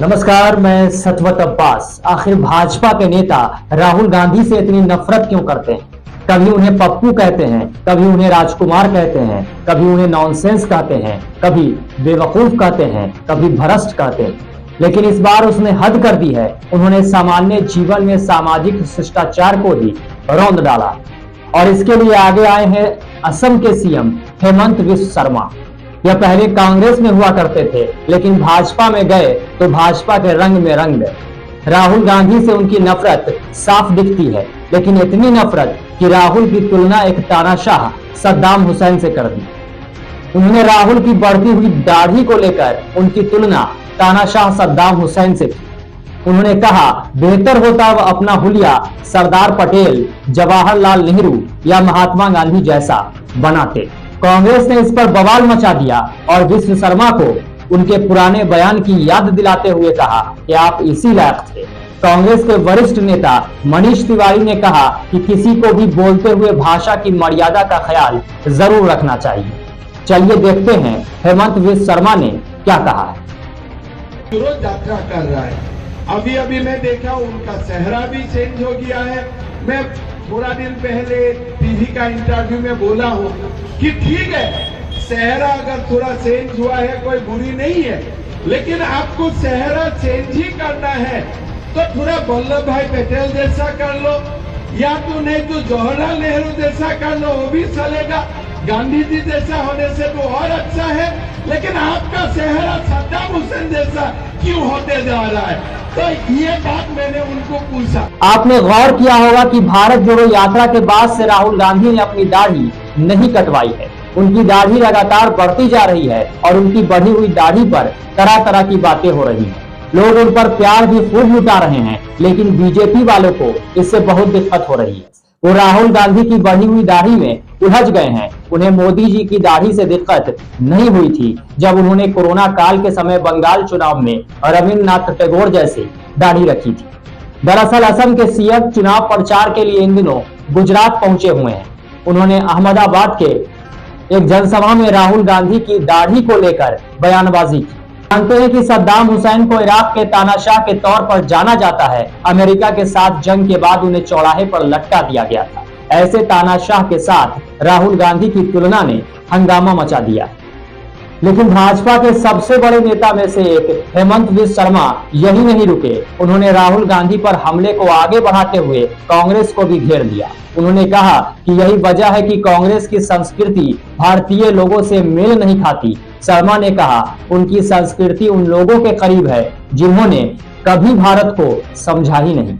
नमस्कार, मैं सतवत अब्बास। आखिर भाजपा के नेता राहुल गांधी से इतनी नफरत क्यों करते हैं? कभी उन्हें पप्पू कहते हैं, कभी उन्हें राजकुमार कहते हैं, कभी उन्हें नॉनसेंस कहते हैं, कभी बेवकूफ कहते हैं, कभी भ्रष्ट कहते हैं। लेकिन इस बार उसने हद कर दी है। उन्होंने सामान्य जीवन में सामाजिक शिष्टाचार को ही रौंद डाला और इसके लिए आगे आए हैं असम के सीएम हेमंत बिस्व शर्मा। यह पहले कांग्रेस में हुआ करते थे, लेकिन भाजपा में गए तो भाजपा के रंग में रंग गए। राहुल गांधी से उनकी नफरत साफ दिखती है, लेकिन इतनी नफरत कि राहुल की तुलना एक तानाशाह सद्दाम हुसैन से कर दी। उन्होंने राहुल की बढ़ती हुई दाढ़ी को लेकर उनकी तुलना तानाशाह सद्दाम हुसैन से की। उन्होंने कहा, बेहतर होता वह अपना हुलिया सरदार पटेल, जवाहरलाल नेहरू या महात्मा गांधी जैसा बनाते। कांग्रेस ने इस पर बवाल मचा दिया और बिस्व शर्मा को उनके पुराने बयान की याद दिलाते हुए कहा कि आप इसी लायक थे। कांग्रेस के वरिष्ठ नेता मनीष तिवारी ने कहा कि किसी को भी बोलते हुए भाषा की मर्यादा का ख्याल जरूर रखना चाहिए। चलिए देखते हैं हेमंत बिस्व शर्मा ने क्या कहा है। विरोध यात्रा कर रहा है। अभी अभी मैं देखा उनका चेहरा भी चेंज हो गया है। मैं थोड़ा दिन पहले टीवी का इंटरव्यू में बोला हूँ कि ठीक है, चेहरा अगर थोड़ा चेंज हुआ है कोई बुरी नहीं है, लेकिन आपको चेहरा चेंज ही करना है तो थोड़ा वल्लभ भाई पटेल जैसा कर लो, या तो नहीं तो जवाहरलाल नेहरू जैसा कर लो, वो भी चलेगा। गांधी जी जैसा होने से तो और अच्छा है, लेकिन आपका चेहरा सद्दाम हुसैन जैसा क्यों होते जा रहा है? तो ये बात मैंने उनको पूछा। आपने गौर किया होगा कि भारत जोड़ो यात्रा के बाद से राहुल गांधी ने अपनी दाढ़ी नहीं कटवाई है। उनकी दाढ़ी लगातार बढ़ती जा रही है और उनकी बढ़ी हुई दाढ़ी पर तरह तरह की बातें हो रही हैं। लोग उन पर प्यार भी खूब लुटा रहे हैं, लेकिन बीजेपी वालों को इससे बहुत दिक्कत हो रही है। वो राहुल गांधी की बढ़ी हुई दाढ़ी में उलझ गए हैं। उन्हें मोदी जी की दाढ़ी से दिक्कत नहीं हुई थी जब उन्होंने कोरोना काल के समय बंगाल चुनाव में रविन्द्रनाथ टैगोर जैसे दाढ़ी रखी थी। दरअसल असम के सीएम चुनाव प्रचार के लिए इन दिनों गुजरात पहुंचे हुए हैं। उन्होंने अहमदाबाद के एक जनसभा में राहुल गांधी की दाढ़ी को लेकर बयानबाजी की। जानते हैं कि सद्दाम हुसैन को इराक के तानाशाह के तौर पर जाना जाता है। अमेरिका के साथ जंग के बाद उन्हें चौराहे पर लटका दिया गया था। ऐसे तानाशाह के साथ राहुल गांधी की तुलना ने हंगामा मचा दिया। लेकिन भाजपा के सबसे बड़े नेता में से एक हेमंत बिस्व शर्मा यही नहीं रुके। उन्होंने राहुल गांधी पर हमले को आगे बढ़ाते हुए कांग्रेस को भी घेर लिया। उन्होंने कहा कि यही वजह है कि कांग्रेस की संस्कृति भारतीय लोगों से मेल नहीं खाती। शर्मा ने कहा, उनकी संस्कृति उन लोगों के करीब है जिन्होंने कभी भारत को समझा ही नहीं।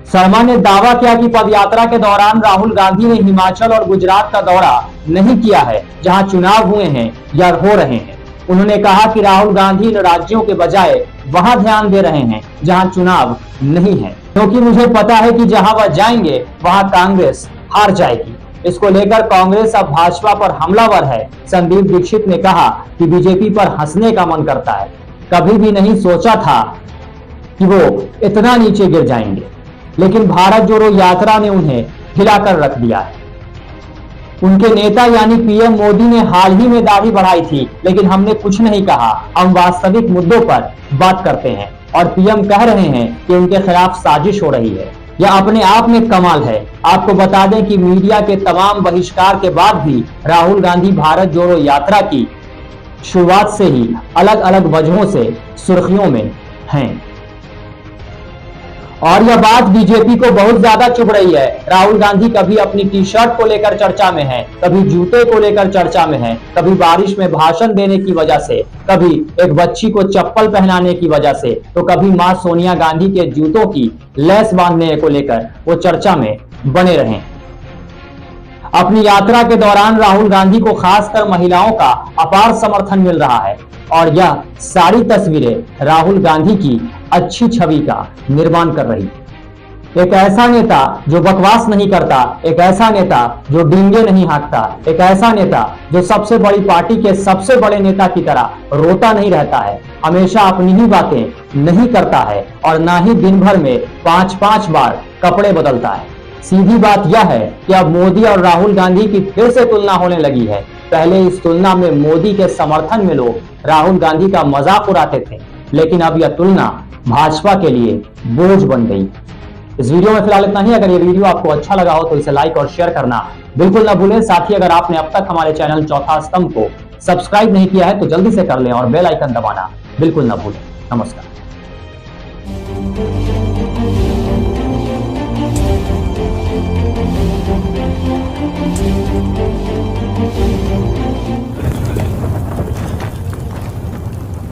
शर्मा ने दावा किया कि पदयात्रा के दौरान राहुल गांधी ने हिमाचल और गुजरात का दौरा नहीं किया है, जहां चुनाव हुए हैं या हो रहे हैं। उन्होंने कहा कि राहुल गांधी इन राज्यों के बजाय वहां ध्यान दे रहे हैं जहां चुनाव नहीं है, क्योंकि मुझे पता है कि जहां वह जाएंगे वहां कांग्रेस हार जाएगी। इसको लेकर कांग्रेस अब भाजपा पर हमलावर है। संदीप दीक्षित ने कहा कि बीजेपी पर हंसने का मन करता है। कभी भी नहीं सोचा था कि वो इतना नीचे गिर जाएंगे, लेकिन भारत जोड़ो यात्रा ने उन्हें हिलाकर रख दिया है। उनके नेता यानी पीएम मोदी ने हाल ही में दाढ़ी बढ़ाई थी, लेकिन हमने कुछ नहीं कहा। हम वास्तविक मुद्दों पर बात करते हैं और पीएम कह रहे हैं कि उनके खिलाफ साजिश हो रही है। यह अपने आप में कमाल है। आपको बता दें कि मीडिया के तमाम बहिष्कार के बाद भी राहुल गांधी भारत जोड़ो यात्रा की शुरुआत से ही अलग अलग वजहों से सुर्खियों में हैं। और यह बात बीजेपी को बहुत ज्यादा चुभ रही है। राहुल गांधी कभी अपनी टी शर्ट को लेकर चर्चा में है, कभी जूते को लेकर चर्चा में है, कभी बारिश में भाषण देने की वजह से, कभी एक बच्ची को चप्पल पहनाने की वजह से, तो कभी मां सोनिया गांधी के जूतों की लेस बांधने को लेकर वो चर्चा में बने रहे। अपनी यात्रा के दौरान राहुल गांधी को खासकर महिलाओं का अपार समर्थन मिल रहा है और यह सारी तस्वीरें राहुल गांधी की अच्छी छवि का निर्माण कर रही है। एक ऐसा नेता जो बकवास नहीं करता, एक ऐसा नेता जो डींगे नहीं हाँकता, एक ऐसा नेता जो सबसे बड़ी पार्टी के सबसे बड़े नेता की तरह रोता नहीं रहता है, हमेशा अपनी ही बातें नहीं करता है और ना ही दिन भर में 5-5 बार कपड़े बदलता है। सीधी बात यह है कि अब मोदी और राहुल गांधी की फिर से तुलना होने लगी है। पहले इस तुलना में मोदी के समर्थन में लोग राहुल गांधी का मजाक उड़ाते थे, लेकिन अब यह तुलना भाजपा के लिए बोझ बन गई। इस वीडियो में फिलहाल इतना ही। अगर ये वीडियो आपको अच्छा लगा हो तो इसे लाइक और शेयर करना बिल्कुल ना भूलें। साथ ही अगर आपने अब तक हमारे चैनल चौथा स्तंभ को सब्सक्राइब नहीं किया है तो जल्दी से कर लें और बेल आइकन दबाना बिल्कुल ना भूलें। नमस्कार।